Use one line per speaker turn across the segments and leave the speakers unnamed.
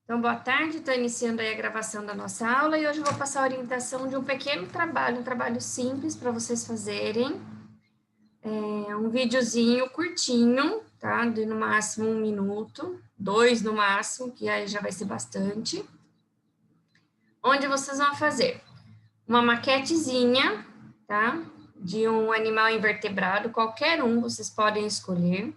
Então, boa tarde, estou iniciando aí a gravação da nossa aula e hoje eu vou passar a orientação de um pequeno trabalho, um trabalho simples para vocês fazerem. É um videozinho curtinho, tá? De no máximo 1 minuto, 2 no máximo, que aí já vai ser bastante. Onde vocês vão fazer uma maquetezinha, tá? De um animal invertebrado, qualquer um vocês podem escolher.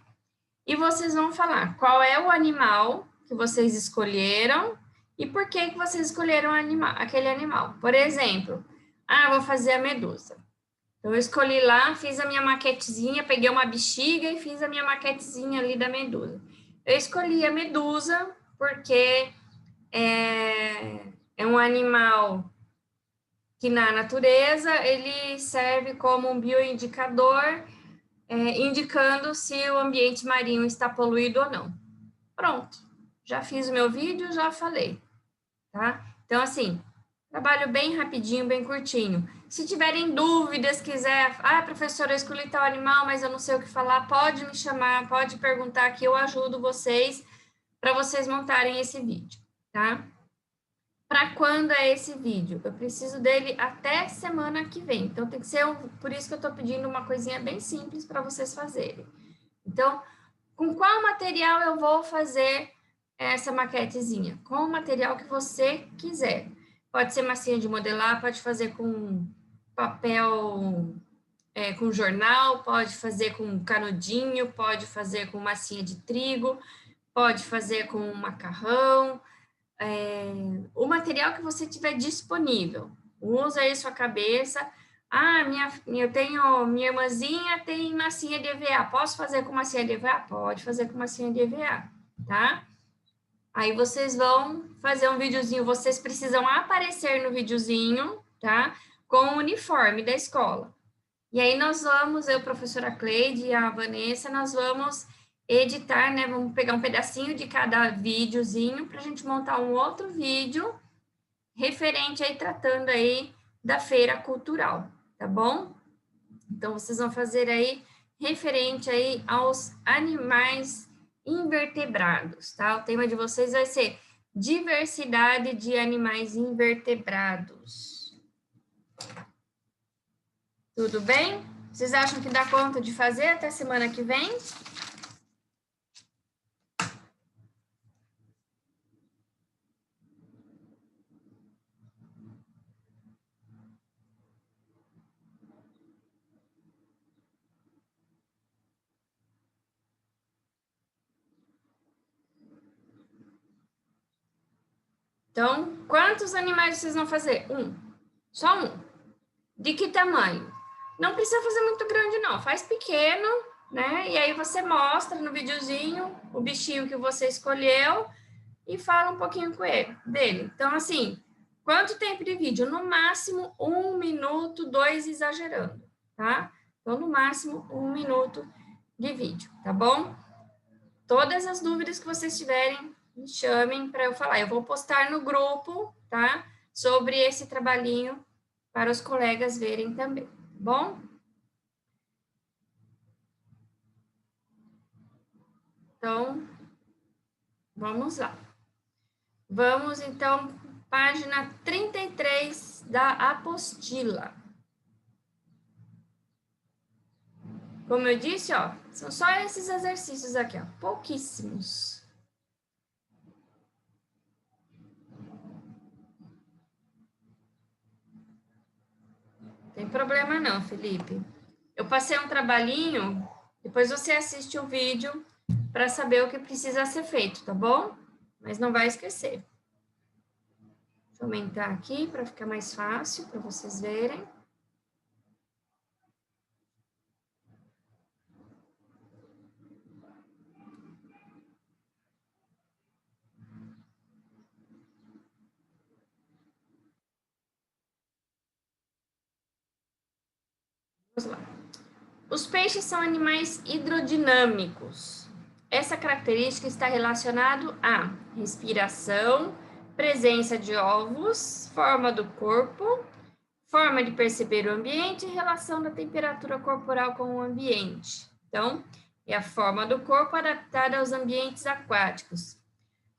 E vocês vão falar qual é o animal que vocês escolheram e por que vocês escolheram aquele animal. Por exemplo, vou fazer a medusa. Então, eu escolhi lá, fiz a minha maquetezinha, peguei uma bexiga e fiz a minha maquetezinha ali da medusa. Eu escolhi a medusa porque é um animal que na natureza ele serve como um bioindicador, indicando se o ambiente marinho está poluído ou não. Pronto, já fiz o meu vídeo, já falei, tá? Então, assim, trabalho bem rapidinho, bem curtinho. Se tiverem dúvidas, quiser, professora, eu escolhi tal animal, mas eu não sei o que falar, pode me chamar, pode perguntar que eu ajudo vocês para vocês montarem esse vídeo, tá? Para quando é esse vídeo? Eu preciso dele até semana que vem. Então, tem que ser, por isso que eu estou pedindo uma coisinha bem simples para vocês fazerem. Então, com qual material eu vou fazer essa maquetezinha? Com o material que você quiser. Pode ser massinha de modelar, pode fazer com papel, com jornal, pode fazer com canudinho, pode fazer com massinha de trigo, pode fazer com macarrão, o material que você tiver disponível. Usa aí sua cabeça. Minha irmãzinha tem massinha de EVA. Posso fazer com massinha de EVA? Pode fazer com massinha de EVA, tá? Aí vocês vão fazer um videozinho. Vocês precisam aparecer no videozinho, tá? Com o uniforme da escola. E aí nós vamos, eu, professora Cleide e a Vanessa, nós vamos editar, né? Vamos pegar um pedacinho de cada videozinho para a gente montar um outro vídeo referente aí, tratando aí da feira cultural, tá bom? Então, vocês vão fazer aí referente aí aos animais invertebrados, tá? O tema de vocês vai ser diversidade de animais invertebrados. Tudo bem? Vocês acham que dá conta de fazer até semana que vem? Então, quantos animais vocês vão fazer? Um. Só um. De que tamanho? Não precisa fazer muito grande, não. Faz pequeno, né? E aí você mostra no videozinho o bichinho que você escolheu e fala um pouquinho com ele, dele. Então, assim, quanto tempo de vídeo? No máximo 1 minuto, 2 exagerando, tá? Então, no máximo 1 minuto de vídeo, tá bom? Todas as dúvidas que vocês tiverem, me chamem para eu falar. Eu vou postar no grupo, tá? Sobre esse trabalhinho para os colegas verem também, tá bom? Então, vamos lá. Vamos, então, página 33 da apostila. Como eu disse, ó, são só esses exercícios aqui, ó, pouquíssimos. Tem problema não, Felipe. Eu passei um trabalhinho, depois você assiste o vídeo para saber o que precisa ser feito, tá bom? Mas não vai esquecer. Deixa eu aumentar aqui para ficar mais fácil para vocês verem. Vamos lá. Os peixes são animais hidrodinâmicos. Essa característica está relacionada à respiração, presença de ovos, forma do corpo, forma de perceber o ambiente e relação da temperatura corporal com o ambiente. Então, é a forma do corpo adaptada aos ambientes aquáticos.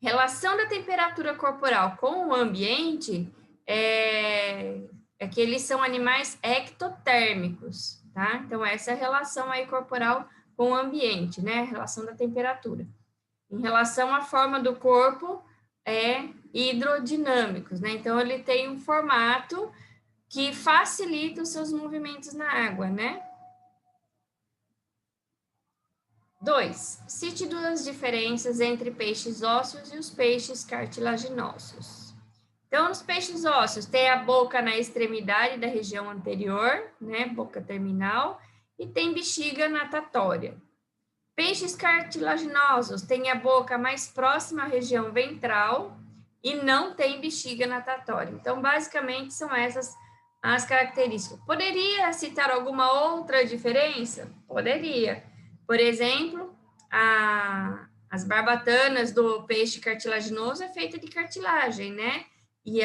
Relação da temperatura corporal com o ambiente é que eles são animais ectotérmicos, tá? Então, essa é a relação aí corporal com o ambiente, né? A relação da temperatura. Em relação à forma do corpo, hidrodinâmicos, né? Então, ele tem um formato que facilita os seus movimentos na água, né? 2. Cite duas diferenças entre peixes ósseos e os peixes cartilaginosos. Então, nos peixes ósseos, tem a boca na extremidade da região anterior, né, boca terminal, e tem bexiga natatória. Peixes cartilaginosos têm a boca mais próxima à região ventral e não tem bexiga natatória. Então, basicamente, são essas as características. Poderia citar alguma outra diferença? Poderia. Por exemplo, as barbatanas do peixe cartilaginoso é feita de cartilagem, né? E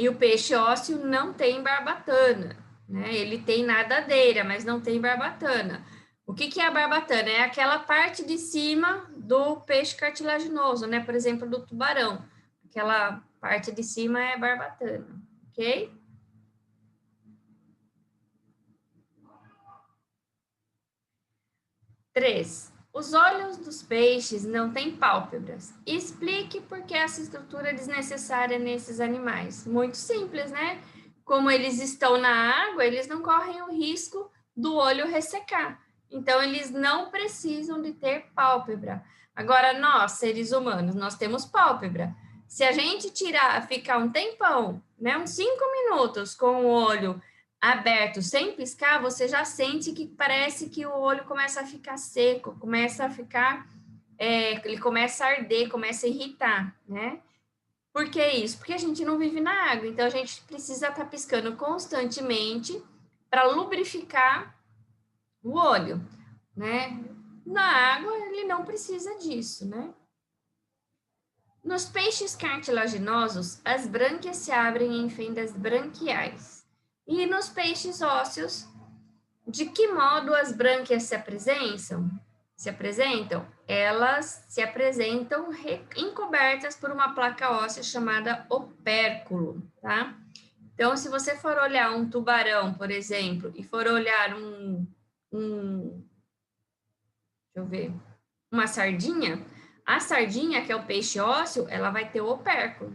o peixe ósseo não tem barbatana, né? Ele tem nadadeira, mas não tem barbatana. O que é a barbatana? É aquela parte de cima do peixe cartilaginoso, né? Por exemplo, do tubarão. Aquela parte de cima é barbatana, ok? Três. Os olhos dos peixes não têm pálpebras. Explique por que essa estrutura é desnecessária nesses animais. Muito simples, né? Como eles estão na água, eles não correm o risco do olho ressecar. Então, eles não precisam de ter pálpebra. Agora, nós, seres humanos, nós temos pálpebra. Se a gente ficar um tempão, né, uns 5 minutos com o olho aberto sem piscar, você já sente que parece que o olho começa a ficar seco, começa a ficar, ele começa a arder, começa a irritar, né? Por que isso? Porque a gente não vive na água, então a gente precisa estar piscando constantemente para lubrificar o olho, né? Na água, ele não precisa disso, né? Nos peixes cartilaginosos, as brânquias se abrem em fendas branquiais. E nos peixes ósseos, de que modo as brânquias se apresentam? Elas se apresentam encobertas por uma placa óssea chamada opérculo, tá? Então, se você for olhar um tubarão, por exemplo, e for olhar uma sardinha, a sardinha, que é o peixe ósseo, ela vai ter o opérculo.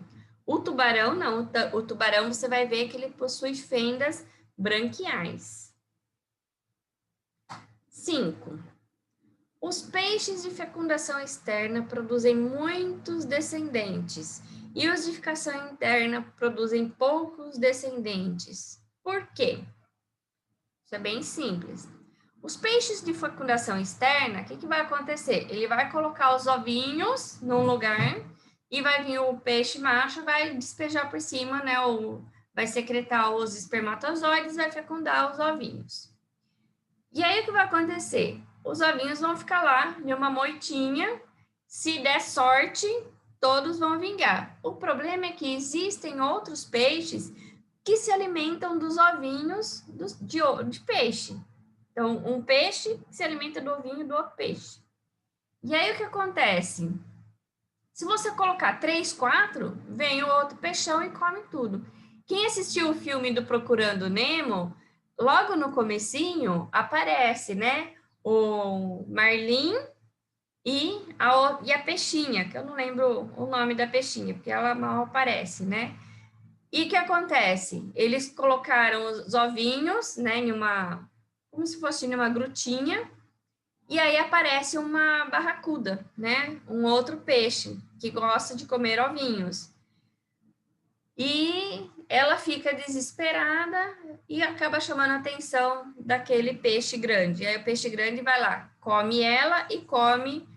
O tubarão não, o tubarão você vai ver que ele possui fendas branquiais. 5. Os peixes de fecundação externa produzem muitos descendentes e os de fecundação interna produzem poucos descendentes. Por quê? Isso é bem simples. Os peixes de fecundação externa, o que vai acontecer? Ele vai colocar os ovinhos num lugar e vai vir o peixe macho, vai despejar por cima, né? Vai secretar os espermatozoides e vai fecundar os ovinhos. E aí, o que vai acontecer? Os ovinhos vão ficar lá em uma moitinha. Se der sorte, todos vão vingar. O problema é que existem outros peixes que se alimentam dos ovinhos de peixe. Então, um peixe se alimenta do ovinho do outro peixe. E aí, o que acontece? Se você colocar 3, 4, vem o outro peixão e come tudo. Quem assistiu o filme do Procurando Nemo, logo no comecinho, aparece, né? O Marlin e a peixinha, que eu não lembro o nome da peixinha, porque ela mal aparece, né? E o que acontece? Eles colocaram os ovinhos, né, como se fosse numa grutinha, e aí aparece uma barracuda, né? Um outro peixe que gosta de comer ovinhos. E ela fica desesperada e acaba chamando a atenção daquele peixe grande. E aí o peixe grande vai lá, come ela e come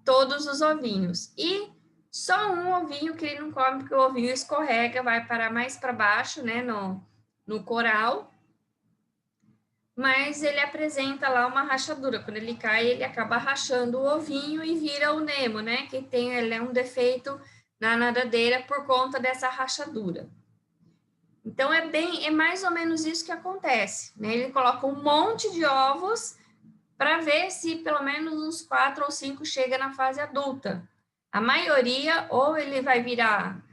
todos os ovinhos. E só um ovinho que ele não come, porque o ovinho escorrega, vai parar mais para baixo, né, no coral. Mas ele apresenta lá uma rachadura. Quando ele cai, ele acaba rachando o ovinho e vira o Nemo, né? Que ele é um defeito na nadadeira por conta dessa rachadura. Então, é mais ou menos isso que acontece, né? Ele coloca um monte de ovos para ver se pelo menos uns 4 ou 5 chega na fase adulta. A maioria, ou ele vai virar,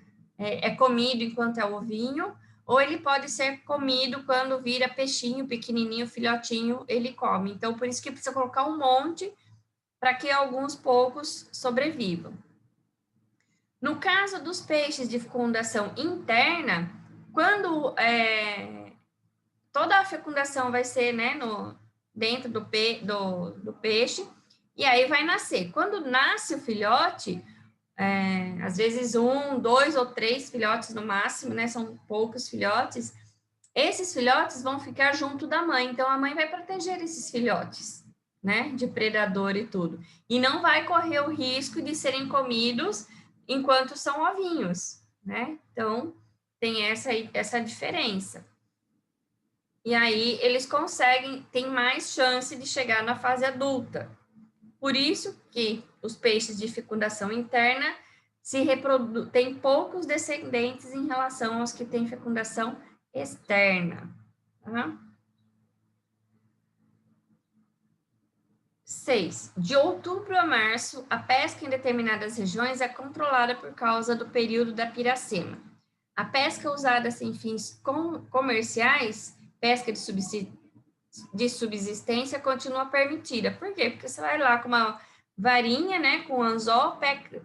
comido enquanto é ovinho, ou ele pode ser comido quando vira peixinho, pequenininho, filhotinho, ele come. Então, por isso que precisa colocar um monte para que alguns poucos sobrevivam. No caso dos peixes de fecundação interna, quando toda a fecundação vai ser, né, dentro do peixe, e aí vai nascer. Quando nasce o filhote, às vezes 1, 2 ou 3 filhotes no máximo, né, são poucos filhotes, esses filhotes vão ficar junto da mãe, então a mãe vai proteger esses filhotes, né, de predador e tudo, e não vai correr o risco de serem comidos enquanto são ovinhos, né, então tem essa diferença. E aí eles têm mais chance de chegar na fase adulta. Por isso que os peixes de fecundação interna têm poucos descendentes em relação aos que têm fecundação externa. Tá? 6. De outubro a março, a pesca em determinadas regiões é controlada por causa do período da piracema. A pesca usada sem fins comerciais, pesca de subsistência, continua permitida. Por quê? Porque você vai lá com uma varinha, né, com um anzol,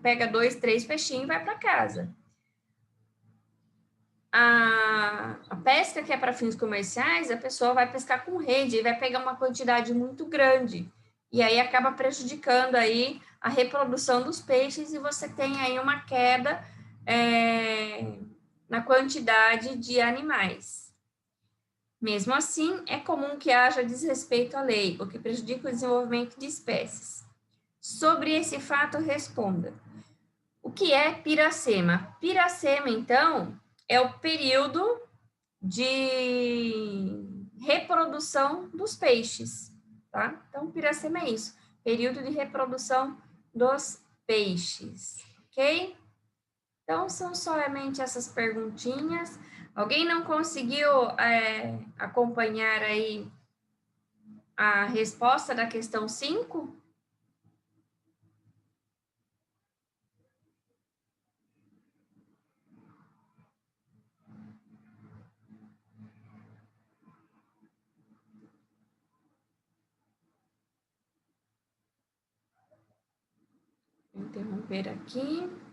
pega 2, 3 peixinhos e vai para casa. A pesca que é para fins comerciais, a pessoa vai pescar com rede e vai pegar uma quantidade muito grande. E aí acaba prejudicando aí a reprodução dos peixes e você tem aí uma queda na quantidade de animais. Mesmo assim, é comum que haja desrespeito à lei, o que prejudica o desenvolvimento de espécies. Sobre esse fato, responda. O que é piracema? Piracema, então, é o período de reprodução dos peixes, tá? Então, piracema é isso, período de reprodução dos peixes, ok? Então, são somente essas perguntinhas. Alguém não conseguiu acompanhar aí a resposta da questão 5? Vou interromper aqui.